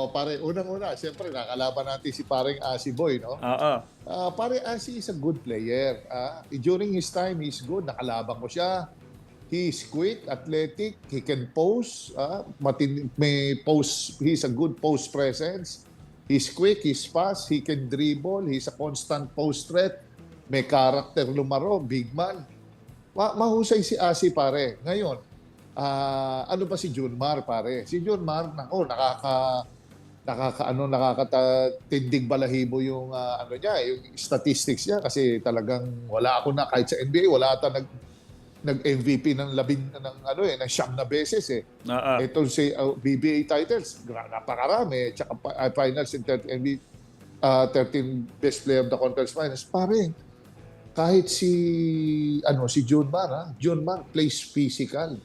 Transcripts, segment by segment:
pare, unang-una, siyempre nakalaban natin si paring Asi Boy, no? Oo. Pare Asi is a good player. During his time, he's good. Nakalaban ko siya. He's quick, athletic, he can pose. May post, he's a good post presence. He's quick, he's fast, he can dribble, he's a constant post threat. May character lumaro, big man. Mahusay si Asi pare. Ngayon, ano ba si Junmar pare? Si Junmar, nako, nakakatindig balahibo yung ano niya, yung statistics niya kasi talagang wala ako na kahit sa NBA wala ata nag-MVP ng ng 9 na beses eh. Oo. Ito si BBA titles, napakarami, tsaka finals and 13 best player of the conference finals. Pare, kahit si Junmar plays physical.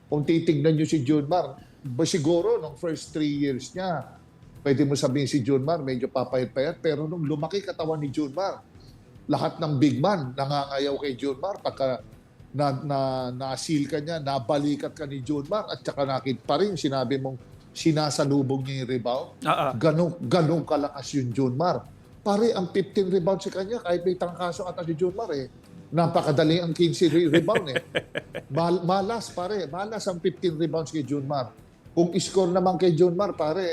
Kung titignan niyo si Junmar, siguro nung first 3 years niya, pwede mo sabihin si Junmar medyo papayat-payat, pero nung lumaki katawan ni Junmar, lahat ng big man nangangayaw kay Junmar pagka na-seal ka niya, nabalikat ka ni Junmar at saka nakita pa rin sinabi mong sinasalubog niya yung rebound. Oo. Ganong kalakas yung Junmar. Pare, ang 15 rebounds sa kanya, kahit may tangkaso ata si Junmar eh. Napakadali ang 15 rebound eh. Malas pare, malas ang 15 rebounds kay Junmar. Kung score naman kay Junmar pare,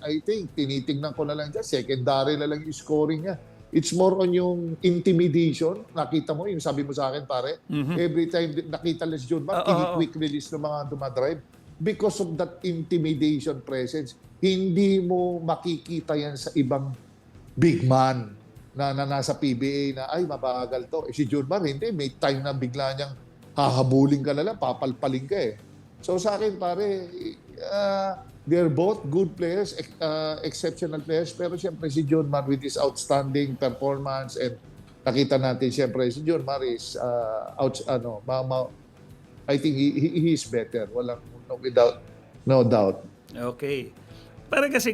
I think tinitingnan ko na lang dyan, secondary na lang yung scoring niya. It's more on yung intimidation. Nakita mo, yung sabi mo sa akin pare, every time nakita lang si Junmar, quick release ng mga dumadrive. Because of that intimidation presence, hindi mo makikita yan sa ibang big man na nasa PBA na ay mabagal to. Si Junmar hindi, may time na bigla niyang hahabulin ka na lang, papalpaling ka eh. So sa akin pare, they're both good players, exceptional players, pero siyempre si Junmar with his outstanding performance and nakita natin siyempre si Junmar is I think he is better, no doubt. Okay. Para kasi